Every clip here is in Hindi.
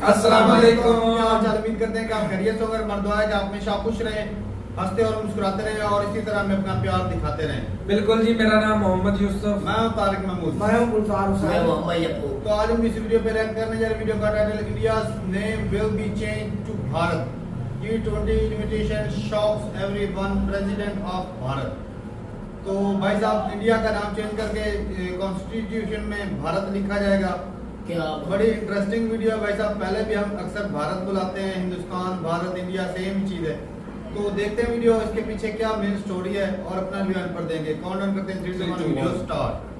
अस्सलाम वालेकुम। क्या हाल चाल, उम्मीद करते हैं कि आप खैरियत से होंगे। मर्द है कि आप हमेशा खुश रहें, हंसते और मुस्कुराते रहें और इसी तरह हमें अपना प्यार दिखाते रहें। बिल्कुल जी, मेरा नाम मोहम्मद यूसुफ। मैं हूं तारिक महमूद। मैं हूं गुलजार मैं हुसैन। मोहम्मद यकूब। तो आज हम इस वीडियो पे रिएक्ट करने जा रहे हैं। वीडियो का title India name will be change to Bharat, G20 invitation shocks everyone, president of Bharat. तो भाई साहब, इंडिया का नाम चेंज करके कॉन्स्टिट्यूशन में भारत लिखा जाएगा। क्या बड़ी इंटरेस्टिंग वीडियो है भाई साहब। पहले भी हम अक्सर भारत बुलाते हैं, हिंदुस्तान, भारत, इंडिया सेम ही चीज है। तो देखते हैं वीडियो, इसके पीछे क्या मेन स्टोरी है और अपना रिव्यू एंड पर देंगे। काउंटडाउन करते हैं 3 2 1 वीडियो स्टार्ट।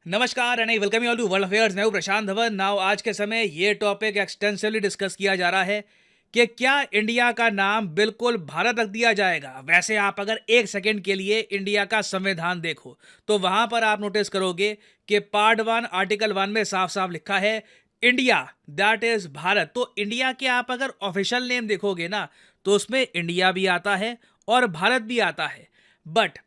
नमस्कार and I welcome you all to world affairs. मैं हूं प्रशांत धवन। नाउ आज के समय ये टॉपिक एक्सटेंसिवली डिस्कस किया जा रहा है कि क्या इंडिया का नाम बिल्कुल भारत रख दिया जाएगा। वैसे आप अगर एक सेकंड के लिए इंडिया का संविधान देखो तो वहां पर आप नोटिस करोगे कि पार्ट 1 आर्टिकल 1 में साफ साफ लिखा है इंडिया, दैट इज भारत। तो इंडिया के आप अगर ऑफिशियल नेम देखोगे ना तो उसमें इंडिया भी आता है और भारत भी आता है। बट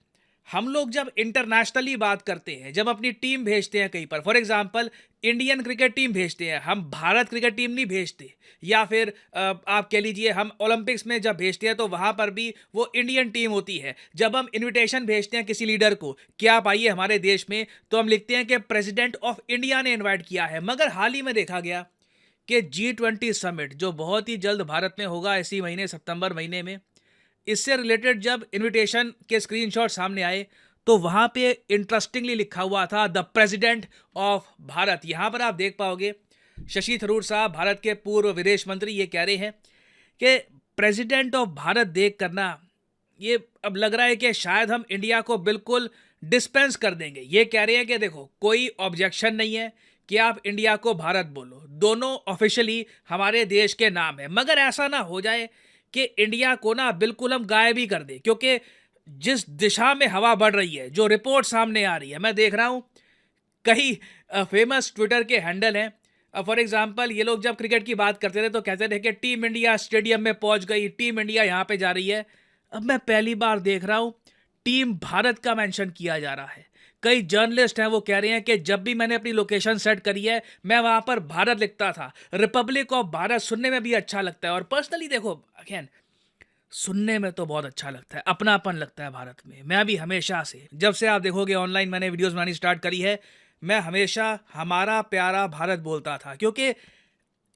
हम लोग जब इंटरनेशनली बात करते हैं, जब अपनी टीम भेजते हैं कहीं पर, for example Indian cricket team भेजते हैं, हम भारत क्रिकेट टीम नहीं भेजते। या फिर आप कह लीजिए हम ओलंपिक्स में जब भेजते हैं तो वहाँ पर भी वो इंडियन टीम होती है। जब हम इनविटेशन भेजते हैं किसी लीडर को कि आप आइए हमारे देश में, तो हम लिखते हैं कि प्रेसिडेंट ऑफ इंडिया ने इन्वाइट किया है। मगर हाल ही में देखा गया कि G20 समिट जो बहुत ही जल्द भारत में होगा इसी महीने सितंबर महीने में, इससे रिलेटेड जब इनविटेशन के स्क्रीनशॉट सामने आए तो वहां पे इंटरेस्टिंगली लिखा हुआ था द प्रेसिडेंट ऑफ भारत। यहां पर आप देख पाओगे शशि थरूर साहब, भारत के पूर्व विदेश मंत्री, ये कह रहे हैं कि प्रेसिडेंट ऑफ भारत देख करना, ये अब लग रहा है कि शायद हम इंडिया को बिल्कुल डिस्पेंस कर देंगे। ये कह रहे हैं कि देखो कोई ऑब्जेक्शन नहीं है कि आप इंडिया को भारत बोलो, दोनों ऑफिशियली हमारे देश के नाम है, मगर ऐसा ना हो जाए कि इंडिया को ना बिल्कुल हम गायब ही कर दें। क्योंकि जिस दिशा में हवा बढ़ रही है, जो रिपोर्ट सामने आ रही है, मैं देख रहा हूँ कई फेमस ट्विटर के हैंडल हैं। फॉर एग्जांपल ये लोग जब क्रिकेट की बात करते थे तो कहते थे कि टीम इंडिया स्टेडियम में पहुंच गई, टीम इंडिया यहाँ पे जा रही है। अब मैं पहली बार देख रहा हूँ टीम भारत का मेंशन किया जा रहा है। कई जर्नलिस्ट हैं वो कह रहे हैं कि जब भी मैंने अपनी लोकेशन सेट करी है मैं वहां पर भारत लिखता था। रिपब्लिक ऑफ भारत सुनने में भी अच्छा लगता है और पर्सनली देखो अगेन सुनने में तो बहुत अच्छा लगता है, अपनापन लगता है भारत में। मैं भी हमेशा से, जब से आप देखोगे ऑनलाइन मैंने वीडियोस बनानी स्टार्ट करी है, मैं हमेशा हमारा प्यारा भारत बोलता था, क्योंकि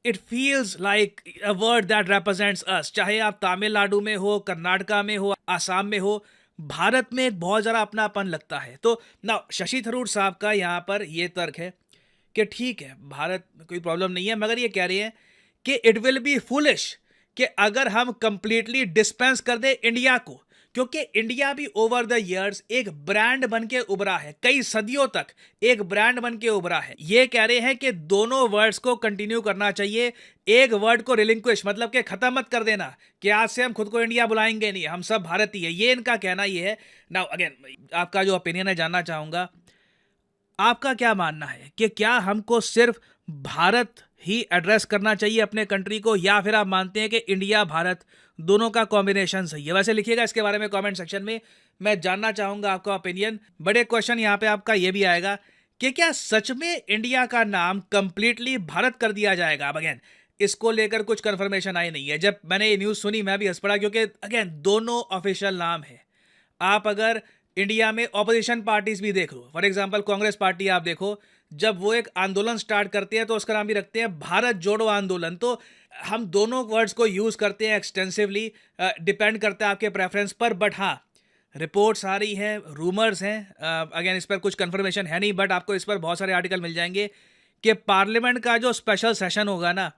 it feels like a word that represents us. चाहे आप तमिलनाडु में हो, कर्नाटका में हो, आसाम में हो, भारत में एक बहुत ज़्यादा अपनापन लगता है। तो ना शशि थरूर साहब का यहाँ पर ये तर्क है कि ठीक है भारत में कोई प्रॉब्लम नहीं है, मगर ये कह रहे हैं कि इट विल बी फुलिश कि अगर हम कंप्लीटली डिस्पेंस कर दे इंडिया को, क्योंकि इंडिया भी ओवर द इयर्स एक ब्रांड बन के उभरा है, कई सदियों तक एक ब्रांड बन के उभरा है। ये कह रहे हैं कि दोनों वर्ड्स को कंटिन्यू करना चाहिए, एक वर्ड को रिलिंक्विश, मतलब कि खत्म मत कर देना कि आज से हम खुद को इंडिया बुलाएंगे नहीं, हम सब भारतीय है। ये इनका कहना ये है। नाउ अगेन आपका जो ओपिनियन है जानना चाहूंगा, आपका क्या मानना है कि क्या हमको सिर्फ भारत ही एड्रेस करना चाहिए अपने कंट्री को, या फिर आप मानते हैं कि इंडिया भारत दोनों का कॉम्बिनेशन सही है? वैसे लिखिएगा इसके बारे में कमेंट सेक्शन में, मैं जानना चाहूंगा आपका ओपिनियन। बड़े क्वेश्चन यहाँ पे आपका ये भी आएगा कि क्या सच में इंडिया का नाम कंप्लीटली भारत कर दिया जाएगा? अब अगेन इसको लेकर कुछ कंफर्मेशन आई नहीं है। जब मैंने ये न्यूज़ सुनी मैं भी हंस पड़ा, क्योंकि अगेन दोनों ऑफिशियल नाम है। आप अगर इंडिया में ऑपोजिशन पार्टीज भी देख लो, फॉर एग्जांपल कांग्रेस पार्टी आप देखो, जब वो एक आंदोलन स्टार्ट करते हैं तो उसका नाम भी रखते हैं भारत जोड़ो आंदोलन। तो हम दोनों वर्ड्स को यूज़ करते हैं एक्सटेंसिवली, डिपेंड करता है आपके प्रेफरेंस पर। बट हाँ, रिपोर्ट्स आ रही हैं, रूमर्स हैं, अगेन इस पर कुछ कंफर्मेशन है नहीं, बट आपको इस पर बहुत सारे आर्टिकल मिल जाएंगे कि पार्लियामेंट का जो स्पेशल सेशन होगा ना,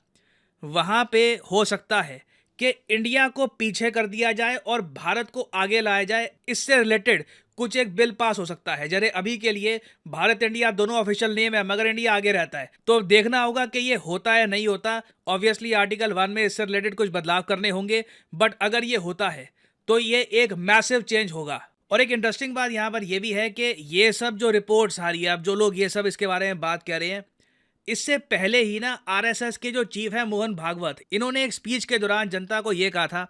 वहाँ पे हो सकता है कि इंडिया को पीछे कर दिया जाए और भारत को आगे लाया जाए। इससे रिलेटेड कुछ एक बिल पास हो सकता है। जैसे अभी के लिए भारत इंडिया दोनों ऑफिशियल नेम है, मगर इंडिया आगे रहता है। तो देखना होगा कि ये होता है नहीं होता। ऑब्वियसली आर्टिकल 1 में इससे रिलेटेड कुछ बदलाव करने होंगे, बट अगर ये होता है तो ये एक मैसिव चेंज होगा। और एक इंटरेस्टिंग बात यहाँ पर यह भी है कि ये सब जो रिपोर्ट्स आ रही है, अब जो लोग ये सब इसके बारे में बात कर रहे हैं, इससे पहले ही ना आरएसएस के जो चीफ हैं मोहन भागवत, इन्होंने एक स्पीच के दौरान जनता को ये कहा था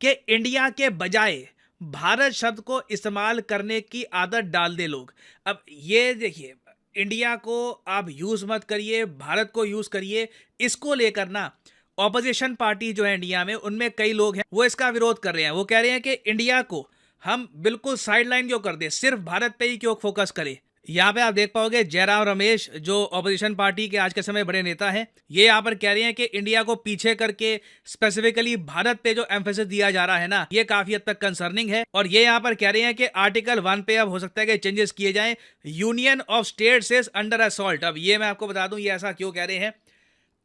कि इंडिया के बजाय भारत शब्द को इस्तेमाल करने की आदत डाल दे लोग। अब ये देखिए इंडिया को आप यूज मत करिए, भारत को यूज करिए, इसको लेकर ना ऑपोजिशन पार्टी जो है इंडिया में, उनमें कई लोग हैं वो इसका विरोध कर रहे हैं। वो कह रहे हैं कि इंडिया को हम बिल्कुल साइडलाइन क्यों कर दें, सिर्फ भारत पे ही क्यों फोकस करें। यहाँ पे आप देख पाओगे जयराम रमेश जो ऑपोजिशन पार्टी के आज के समय बड़े नेता हैं, ये यहाँ पर कह रहे हैं कि इंडिया को पीछे करके स्पेसिफिकली भारत पे जो एम्फेसिस दिया जा रहा है ना, ये काफी हद तक कंसर्निंग है। और ये यहाँ पर कह रहे हैं कि आर्टिकल 1 पे अब हो सकता है कि चेंजेस किए जाएं। Union of states is under assault. अब ये मैं आपको बता दूं ये ऐसा क्यों कह रहे हैं।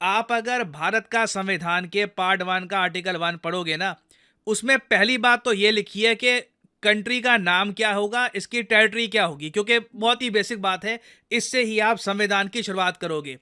आप अगर भारत का संविधान के पार्ट 1 का आर्टिकल 1 पढ़ोगे ना, उसमें पहली बात तो ये लिखी है कि कंट्री का नाम क्या होगा, इसकी टेरिटरी क्या होगी, क्योंकि बहुत ही बेसिक बात है, इससे ही आप संविधान की शुरुआत करोगे।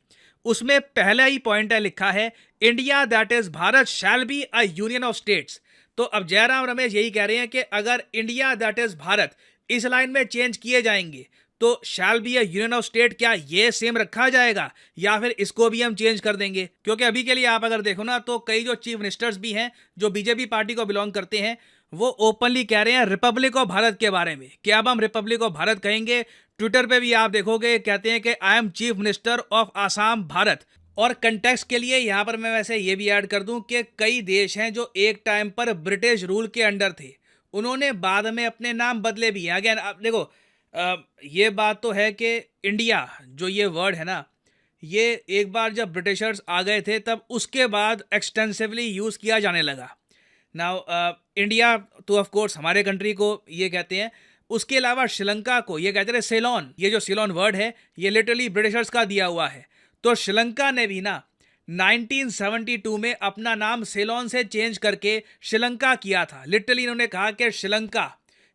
उसमें पहला ही पॉइंट है लिखा है India that is Bharat shall be a union of states. तो अब जयराम रमेश यही कह रहे हैं कि अगर इंडिया दैट इज भारत इस लाइन में चेंज किए जाएंगे तो shall be a union of state, क्या ये सेम रखा जाएगा या फिर इसको भी हम चेंज कर देंगे। क्योंकि अभी के लिए आप अगर देखो ना तो कई जो चीफ मिनिस्टर्स भी हैं जो बीजेपी पार्टी को बिलोंग करते हैं, वो ओपनली कह रहे हैं रिपब्लिक ऑफ भारत के बारे में कि अब हम रिपब्लिक ऑफ भारत कहेंगे। ट्विटर पे भी आप देखोगे कहते हैं कि I am chief minister of Assam Bharat. और कंटेक्स्ट के लिए यहाँ पर मैं वैसे ये भी ऐड कर दूं कि कई देश हैं जो एक टाइम पर ब्रिटिश रूल के अंडर थे, उन्होंने बाद में अपने नाम बदले भी हैं। अगेन आप देखो ये बात तो है कि इंडिया जो ये वर्ड है ना, ये एक बार जब ब्रिटिशर्स आ गए थे तब उसके बाद एक्सटेंसिवली यूज़ किया जाने लगा। नाउ इंडिया तो ऑफ कोर्स हमारे कंट्री को ये कहते हैं, उसके अलावा श्रीलंका को ये कहते थे सेलोन। ये जो सेलोन वर्ड है ये लिटरली ब्रिटिशर्स का दिया हुआ है। तो श्रीलंका ने भी ना 1972 में अपना नाम सेलोन से चेंज करके श्रीलंका किया था। लिटरली इन्होंने कहा कि श्रीलंका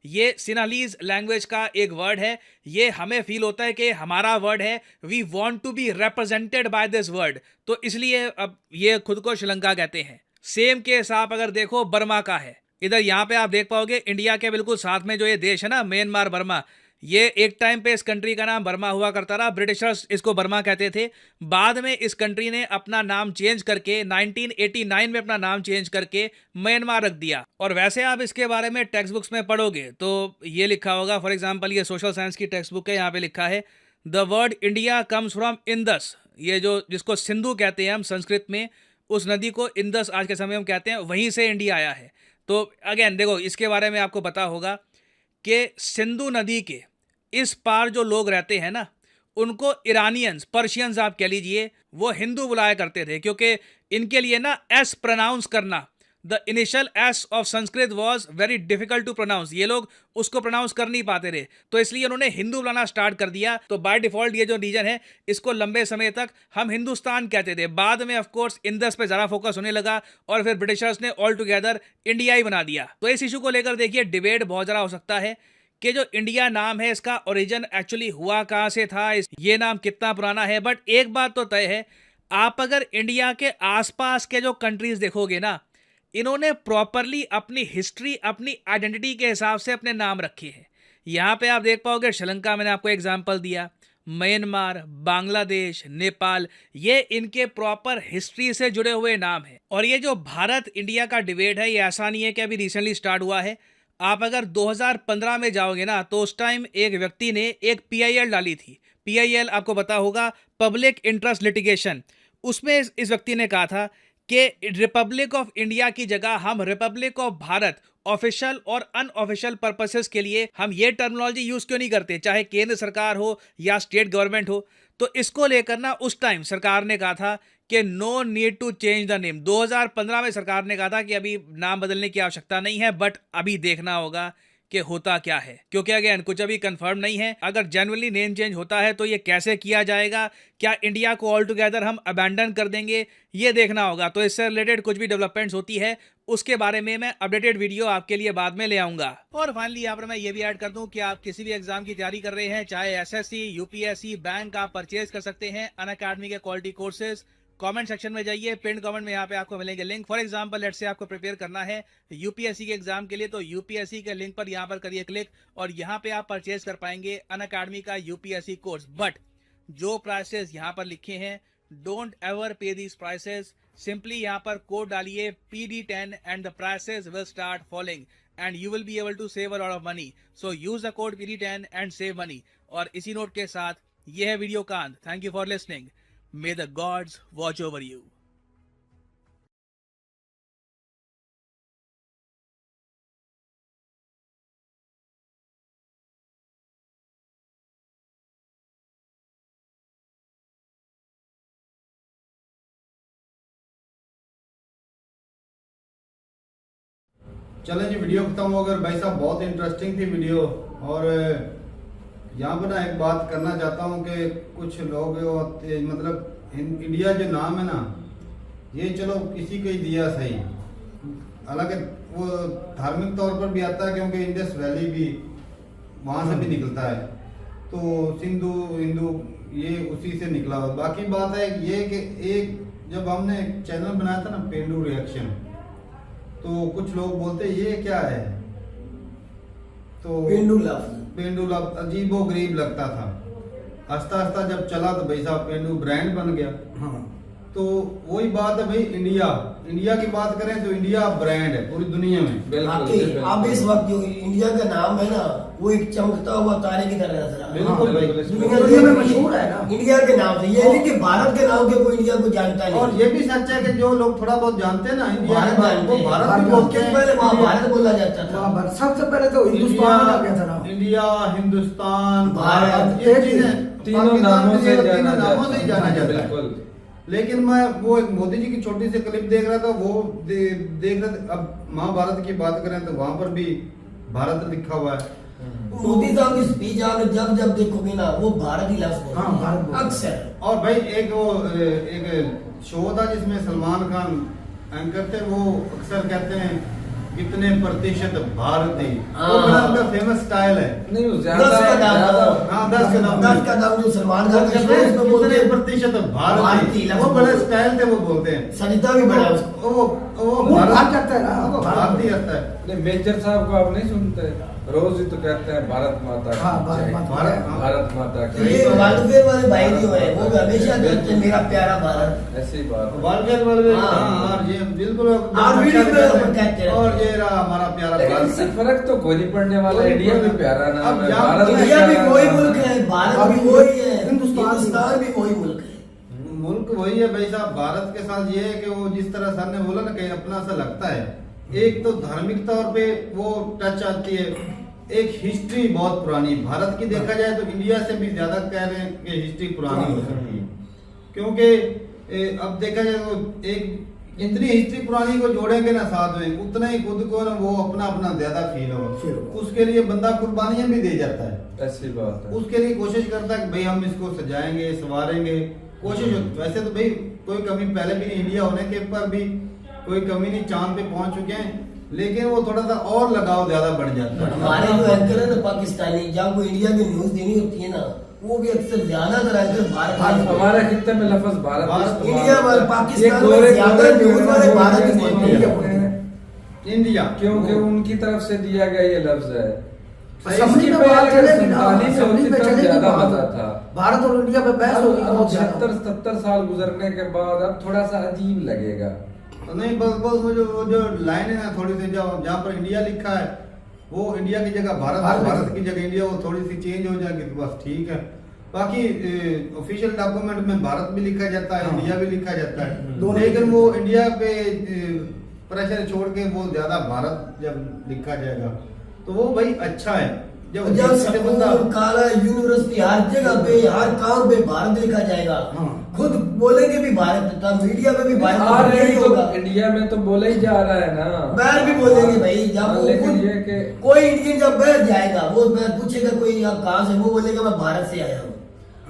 ये सिनालीज लैंग्वेज का एक वर्ड है, ये हमें फील होता है कि हमारा वर्ड है, we want to be represented by this word, तो इसलिए अब ये खुद को श्रीलंका कहते हैं। सेम केस आप अगर देखो बर्मा का है। इधर यहाँ पे आप देख पाओगे इंडिया के बिल्कुल साथ में जो ये देश है ना, म्यांमार बर्मा, ये एक टाइम पे इस कंट्री का नाम बर्मा हुआ करता रहा, ब्रिटिशर्स इसको बर्मा कहते थे। बाद में इस कंट्री ने अपना नाम चेंज करके 1989 में अपना नाम चेंज करके म्यांमार रख दिया। और वैसे आप इसके बारे में टेक्स्ट बुक्स में पढ़ोगे तो ये लिखा होगा, फॉर एग्जाम्पल ये सोशल साइंस की टेक्स्ट बुक है, यहाँ पे लिखा है the word India comes from Indus. ये जो जिसको सिंधु कहते हैं हम संस्कृत में, उस नदी को इंदस आज के समय हम कहते हैं, वहीं से इंडिया आया है। तो अगेन देखो इसके बारे में आपको पता होगा कि सिंधु नदी के इस पार जो लोग रहते हैं ना, उनको ईरानियंस, पर्शियंस आप कह लीजिए, वो हिंदू बुलाया करते थे, क्योंकि इनके लिए ना एस प्रोनाउंस करना, the initial S of Sanskrit was very difficult to pronounce, ये लोग उसको प्रोनाउंस कर नहीं पाते थे, तो इसलिए उन्होंने हिंदू बुलाना स्टार्ट कर दिया। तो बाय डिफॉल्ट ये जो रीजन है इसको लंबे समय तक हम हिंदुस्तान कहते थे। बाद में ऑफ कोर्स इंदस पे ज़्यादा फोकस होने लगा और फिर ब्रिटिशर्स ने ऑल टुगेदर इंडिया ही बना दिया। तो इस इशू को लेकर देखिए डिबेट बहुत ज़्यादा हो सकता है कि जो इंडिया नाम है इसका ओरिजिन एक्चुअली हुआ कहाँ से था, ये नाम कितना पुराना है। बट एक बात तो तय है, आप अगर इंडिया के आसपास के जो कंट्रीज देखोगे ना, इन्होंने प्रॉपरली अपनी हिस्ट्री, अपनी आइडेंटिटी के हिसाब से अपने नाम रखे हैं। यहाँ पे आप देख पाओगे श्रीलंका, मैंने आपको एग्जांपल दिया, म्यांमार, बांग्लादेश, नेपाल, ये इनके प्रॉपर हिस्ट्री से जुड़े हुए नाम हैं। और ये जो भारत इंडिया का डिबेट है, ये ऐसा नहीं है कि अभी रिसेंटली स्टार्ट हुआ है। आप अगर 2015 में जाओगे ना, तो उस टाइम एक व्यक्ति ने एक PIL डाली थी। PIL आपको पता होगा, पब्लिक इंटरेस्ट लिटिगेशन। उसमें इस व्यक्ति ने कहा था कि रिपब्लिक ऑफ इंडिया की जगह हम रिपब्लिक ऑफ भारत ऑफिशियल और अनऑफिशियल पर्पसेस के लिए हम ये टर्मिनोलॉजी यूज़ क्यों नहीं करते, चाहे केंद्र सरकार हो या स्टेट गवर्नमेंट हो। तो इसको लेकर ना उस टाइम सरकार ने कहा था कि no need to change the name. 2015 में सरकार ने कहा था कि अभी नाम बदलने की आवश्यकता नहीं है, बट अभी देखना होगा कि होता क्या है, क्योंकि अगेन कुछ अभी कंफर्म नहीं है। अगर जनरली नेम चेंज होता है तो ये कैसे किया जाएगा, क्या इंडिया को ऑल टुगेदर हम अबैंडन कर देंगे, ये देखना होगा। तो इससे रिलेटेड कुछ भी डेवलपमेंट्स होती है उसके बारे में मैं अपडेटेड वीडियो आपके लिए बाद में ले आऊंगा। और फाइनली यहाँ पर मैं ये भी ऐड कर दूं कि आप किसी भी एग्जाम की तैयारी कर रहे हैं, चाहे SSC, UPSC, बैंक, आप परचेज कर सकते हैं अनअकैडमी के क्वालिटी कोर्सेज। कमेंट सेक्शन में जाइए, पिन कमेंट में यहाँ पे आपको मिलेंगे link. For example let's say आपको प्रिपेयर करना है UPSC के एग्जाम के लिए, तो UPSC के लिंक पर यहाँ पर करिए क्लिक और यहाँ पे आप परचेज कर पाएंगे अनअकैडमी का UPSC कोर्स। बट जो प्राइसेस यहाँ पर लिखे हैं, don't ever pay these prices. Simply यहाँ पर कोड डालिए PD10 and the prices will start following and you will be able to save a lot of money. So use the code PD10 and save money. और इसी नोट के साथ यह है वीडियो का अंत। Thank you for listening. May the gods watch over you. चलें जी, वीडियो खत्म हो गया भाई साहब। बहुत इंटरेस्टिंग थी वीडियो। और यहाँ पर ना एक बात करना चाहता हूँ कि कुछ लोग मतलब इंडिया जो नाम है ना, ये चलो किसी को ही दिया सही, हालांकि वो धार्मिक तौर पर भी आता है क्योंकि इंडस वैली भी वहाँ से भी निकलता है, तो सिंधु हिंदू ये उसी से निकला हुआ। बाकी बात है ये कि एक जब हमने चैनल बनाया था ना पेंडू रिएक्शन, तो कुछ लोग बोलते ये क्या है, तो पेंडू लफ्ज अजीबो गरीब लगता था। आस्ता आस्ता जब चला तो भाई साहब पेंडू ब्रांड बन गया। हाँ। तो वही बात है भाई, इंडिया की बात करें तो इंडिया ब्रांड है पूरी दुनिया में। अब इस वक्त जो इंडिया का नाम है ना, वो एक चमकता हुआ तारे की तरह नजर आ रहा है। बिल्कुल भाई, दुनिया में मशहूर है ना इंडिया के नाम से। ये नहीं कि भारत के नाम के कोई इंडिया को जानता नहीं। और ये भी सच है कि जो लोग थोड़ा बहुत जानते हैं ना इंडिया के बारे में, वो भारत भी भारत बोलते हैं। पहले वहाँ भारत बोला जाता था। सबसे पहले तो हिंदुस्तान आ गया था ना। इंडिया, हिंदुस्तान, भारत, ये चीजें तीनों नामों से ही जाना जाता है। बिल्कुल। लेकिन मैं वो एक मोदी जी की छोटी सी क्लिप देख रहा था, वो देख रहे थे। अब महाभारत की बात करें तो वहां पर भी भारत लिखा हुआ है। मोदी साहब की स्पीच आप जब जब देखोगे ना, वो भारत ही लफ्ज बोलते हाँ, हैं, भारत बोलते हैं। अक्सर। और भाई एक शो था जिसमें सलमान खान एंकर थे, वो अक्सर कहते हैं कितने प्रतिशत भारतीय, वो बड़ा उनका फेमस स्टाइल है। नहीं, वो 10 का दाम, हाँ, 10 का दाम। 10 का दाम जो सलमान खान का शो है, उसमें बोलते कितने हैं प्रतिशत भारतीय, भारतीय, वो बड़े स्टाइल से वो बोलते हैं। सरिता भी बड़ा है उसको। वो भारत जाता है ना, वो भारतीय आता है। नहीं, मेजर साहब को आप नहीं सुनते? रोज ही तो कहते हैं भारत माता की हाँ, भारत जय। माता। भारत माता ये की वालफेयर वाले भाई जो है, वो हमेशा कहते हैं मेरा प्यारा भारत। ऐसी बात है। वालवेयर हाँ। हाँ, और ये बिल्कुल और वीडियो में अपन कहते हैं। और ये रहा हमारा प्यारा लेकिन भारत। इससे फर्क तो कोई नहीं पड़ने वाला। कोई इंडिया भी फर्क- प्यारा अब नाम है, यहाँ भारत भी इंडिया भी प्यारा वही नाम मुल्क है, भारत भी वही है, हिंदुस्तान भी वही मुल्क है। मुल्क वही है भाई साहब। भारत के साथ ये है कि वो जिस तरह सर ने बोला ना कि अपना सा लगता है, एक तो धार्मिक तौर पे वो टच आती है, एक हिस्ट्री बहुत पुरानी भारत की देखा जाए तो इंडिया से भी ज्यादा कह रहे हैं कि हिस्ट्री पुरानी हो सकती है, क्योंकि अब देखा जाए तो एक इतनी हिस्ट्री पुरानी को जोड़ेंगे ना साथ में, उतना ही खुद को ना वो अपना अपना ज्यादा फील हो, उसके लिए बंदा कुर्बानियां भी दे जाता है। ऐसी बात है। उसके लिए कोशिश करता है कि भाई हम इसको सजाएंगे संवारेंगे, कोशिश वैसे तो भाई कोई कमी पहले भी नहीं, इंडिया होने के पर भी कोई कमी नहीं, चांद पे पहुंच चुके हैं, लेकिन वो थोड़ा सा और लगाव ज्यादा बढ़ जाता है। हमारे जो एंकर है ना पाकिस्तानी, जब वो इंडिया की न्यूज देनी होती है ना, वो भी अक्सर ज्यादातर एंकर भारत हमारे खित्ते में लफ्ज भारत भारत, इस्तेमाल इंडिया होता वाले है। पाकिस्तान ये में गोरे ज्यादा गोरे न्यूज वाले गोरे भारत ही गोरे बोलते हैं। इंडिया क्योंकि उनकी तरफ से दिया गया ये लफ्ज है। असेंबली में बात चलेगी ना, असेंबली में चलेगी ज्यादा बात। मजा था। भारत और इंडिया में बहस होगी बहुत ज्यादा। 70 साल गुजरने के बाद अब थोड़ा सा अजीब लगेगा। तो नहीं, बस वो जो लाइन है ना थोड़ी सी, जहाँ पर इंडिया लिखा है वो इंडिया की जगह भारत, भारत की जगह इंडिया, वो थोड़ी सी चेंज हो जाएगी तो बस ठीक है। बाकी ऑफिशियल डॉक्यूमेंट में भारत भी लिखा जाता है, इंडिया भी लिखा जाता है, लेकिन वो इंडिया पे प्रेशर छोड़ के वो ज्यादा भारत जब लिखा जाएगा तो वो भाई अच्छा है। जब स्कूल, कॉलेज, यूनिवर्सिटी, हर जगह पे, हर काम पे भारत लिखा जाएगा। खुद बोलेंगे भी भारत था, मीडिया में भी भारत नहीं होगा। इंडिया में तो बोला ही जा रहा है ना, बाहर भी बोलेंगे भाई। जब लेकिन ये कि कोई इंडियन जब बाहर जाएगा, वो पूछेगा कोई आप कहाँ से, वो बोलेगा मैं भारत से आया हूँ।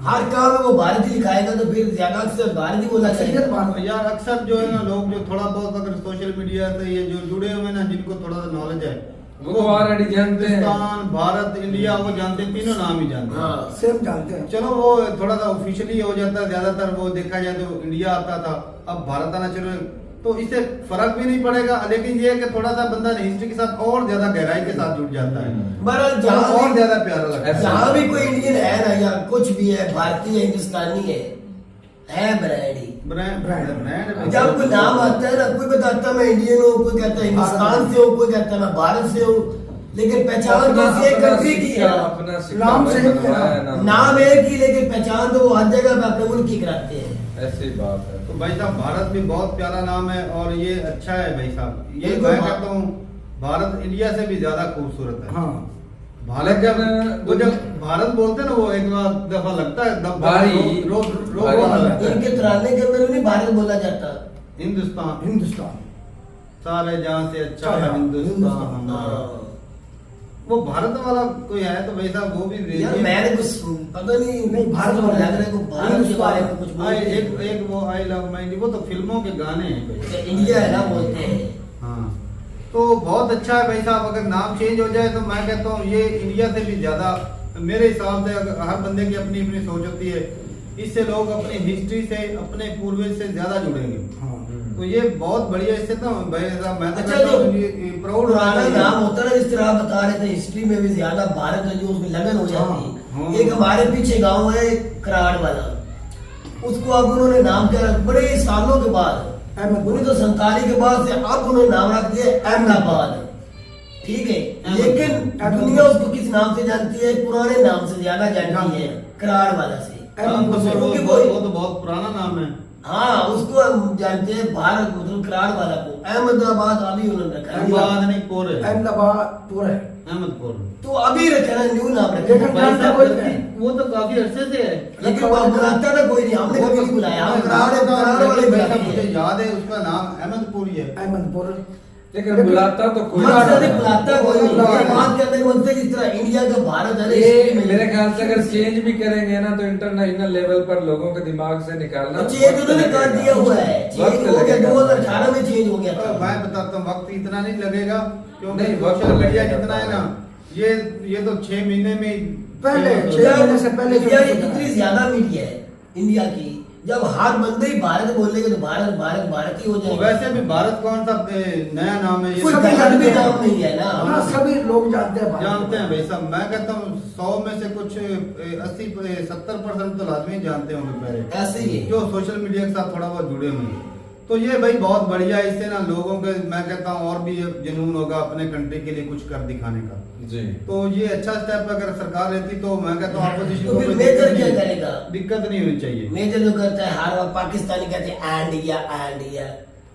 हर काम में वो भारत ही लिखाएगा, तो फिर ज्यादा अक्सर भारत ही बोला चाहिए। यार अक्सर जो है ना लोग जो थोड़ा बहुत अगर सोशल मीडिया से ये जो जुड़े हुए ना, जिनको थोड़ा सा नॉलेज है, वो तो ऑलरेडी जानते हैं। हिंदुस्तान, भारत, इंडिया वो जानते हैं, तीनों नाम ही जानते हैं। सेम जानते हैं। चलो वो थोड़ा सा ऑफिशियली हो जाता है, ज्यादातर वो देखा जाए तो इंडिया आता था, अब भारत आना शुरू, तो इससे फर्क भी नहीं पड़ेगा। लेकिन ये कि थोड़ा सा बंदा हिस्ट्री के साथ और ज्यादा गहराई के साथ जुड़ जाता है, बहरहाल तो जहाँ और भी ज्यादा प्यारा लगता है। जहाँ भी कोई इंडियन है ना, या कुछ भी है, भारतीय हिंदुस्तानी है ब्रांड ही। ब्रांड जब कोई नाम आता है ना, कोई बताता है मैं इंडियन हूँ, कोई कहता है हिंदुस्तान से हूँ, कोई कहता है मैं भारत से हूँ। लेकिन पहचान तो अपना- एक अपना कंट्री की सिक्का, है। अपना सिक्का नाम भाई से ही बनवाया है नाम। नाम एक ही, लेकिन पहचान तो वो हर जगह पे अपने मुल्क की कराते हैं। ऐसी बात है। तो भाई साहब भारत भी बहुत प्यारा नाम है और ये अच्छा है भाई साहब। ये बिल्कुल। मैं कहता हूँ भारत इंडिया से भी ज्यादा खूबसूरत है। हाँ भारत जब वो जब भारत बोलते हैं ना वो एक दफा लगता है भाई, रो भाई। लगता है। इनके तराने के अंदर नहीं भारत बोला जाता। हिंदुस्तान हिंदुस्तान सारे जहाँ से अच्छा है अच्छा, हिंदुस्तान हिंदुस्तान। हमारा। हाँ। वो भारत वाला कोई है तो भाई साहब वो भी यार भेजिए। मैंने कुछ पता नहीं भारत लग वाला रहा है को भारत के बारे में कुछ आई बोलते एक हैं। एक वो आई लव माई वो तो फिल्मों के गाने हैं भाई। इंडिया है ना बोलते हैं। हाँ तो बहुत अच्छा है भाई साहब। अगर नाम चेंज हो जाए तो मैं कहता हूँ ये इंडिया से भी ज्यादा मेरे हिसाब से हर बंदे की अपनी अपनी सोच होती है। इससे लोग अपनी हिस्ट्री से अपने पूर्वज से ज्यादा जुड़ेंगे। हाँ तो ये बहुत बढ़िया। इससे तो भाई साहब मैं तो अच्छा, कहता जो हूँ प्राउड पुराना नाम होता है ना, जिस तरह आप बता रहे थे हिस्ट्री में भी ज्यादा भारत है जो उसमें लगन हो जाती हाँ। है। एक हमारे पीछे गांव है कराड़ वाला, उसको अब उन्होंने नाम क्या रखा बड़े सालों के बाद, 1947 के बाद से अब उन्होंने नाम रख दिया अहमदाबाद। ठीक है, लेकिन दुनिया उसको किस नाम से जानती है? पुराने नाम से ज्यादा जानती है, कराड़ वाला से। क्योंकि वो तो बहुत पुराना नाम है। हाँ, उसको हम जानते हैं भारत मतलब कराड़ वाला को अहमदाबाद अभी उन्होंने रखा है। अहमदाबाद नहीं पोर है। अहमदाबाद पूरा है। अहमदपुर। तो अभी रखे ना, न्यू नाम रखे। लेकिन भाई जानता साहब, कोई नहीं। वो तो काफी अरसे से है। लेकिन वो बुलाता ना कोई नहीं, हमने कभी नहीं बुलाया। हम कराड़ वाले भाई साहब, मुझे बुलाते हैं। याद है उसका नाम अहमदपुर ही है। अहमदपुर लेकिन बुलाता तो कोई मकसद नहीं। है बुलाता कोई नहीं। ये बात करने का मतलब जिस तरह इंडिया का भारत है ना, ये इसमें मेरे ख्याल से अगर चेंज भी करेंगे ना तो इंटरनेशनल लेवल पर लोगों के दिमाग से निकालना तो चेंज उन्होंने कर दिया हुआ है। वक्त चेंज हो गया, लगेगा। 2018 में चेंज हो गया तो था। मैं बताता हूँ वक्त इतना नहीं लगेगा क्योंकि नहीं, वक्त सोशल मीडिया लगेगा। जितना है ना ये तो 6 महीने में पहले फेमस हो 6 जाएगा। महीने से पहले इंडिया की कितनी ज्यादा मीडिया है इंडिया की, जब हर बंदे ही भारत बोलेंगे तो भारत भारत भारत ही हो तो जाएगा। वैसे भी भारत कौन सा नया नाम है ये कोई सब गलत भी नाम नहीं है ना। हाँ सभी लोग जानते हैं भारत को। जानते हैं भाई साहब। मैं कहता हूँ 100 में से कुछ 80-70% तो लाजमी जानते होंगे पहले, ऐसे ही है। जो सोशल मीडिया के साथ थोड़ा बहुत जुड़े हुए हैं। तो ये भाई बहुत बढ़िया है। इससे ना लोगों के मैं कहता हूँ और भी जुनून होगा अपने कंट्री के लिए कुछ कर दिखाने का। जी। तो ये अच्छा स्टेप अगर सरकार लेती तो मैं कहता हूँ अपोजिशन तो फिर मेजर क्या करेगा? दिक्कत नहीं होनी चाहिए। मेजर जो करता है हर वक्त पाकिस्तानी कहते हैं एंड इंडिया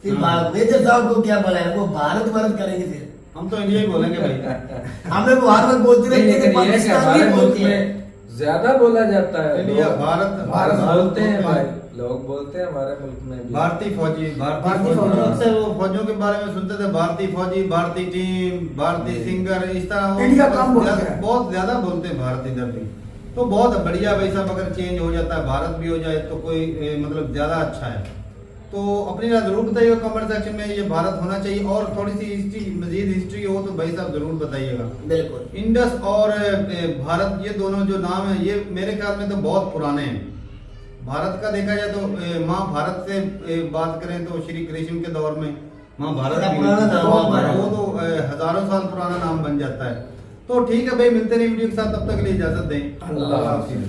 फिर हाँ। मेजर साहब को क्या बोला वो भारत भारत करेंगे। फिर हम तो इंडिया ही बोलेंगे भाई। हमें वो हर वक्त बोलते नहीं, रहते हैं कि लेकिन ये है कि पाकिस्तान हमारे नहीं मुल्क बोलते हैं। में ज्यादा बोला जाता है। इंडिया, लोग- भारत भारत बोलते हैं भाई, भारत। लोग बोलते हैं हमारे मुल्क में भी। भारतीय फौजी भारतीय फौजी फौजी। अक्सर वो फौजियों के बारे में सुनते थे। भारतीय फौजी, भारतीय टीम, भारतीय सिंगर, इस तरह वो इंडिया कम बोलते हैं। बहुत ज्यादा बोलते हैं भारत इधर भी। तो बहुत बढ़िया भाई साहब। अगर चेंज हो जाता है भारत भी हो जाए तो कोई मतलब ज्यादा अच्छा है। तो अपनी राय जरूर बताइएगा कमेंट सेक्शन में ये भारत होना चाहिए। और थोड़ी सी हिस्ट्री मजीद हिस्ट्री हो तो भाई साहब जरूर बताइएगा। बिल्कुल। इंडस और भारत ये दोनों जो नाम है ये मेरे ख्याल में तो बहुत पुराने हैं। भारत का देखा जाए तो महाभारत से बात करें तो श्री कृष्ण के दौर में महाभारत बड़ा भी पुराना नाम बहुत महाभारत। वो तो हजारों साल पुराना नाम बन जाता है। तो ठीक है भाई, मिलते रहे वीडियो के साथ, तब तक के लिए इजाजत दें। अल्लाह हाफिज।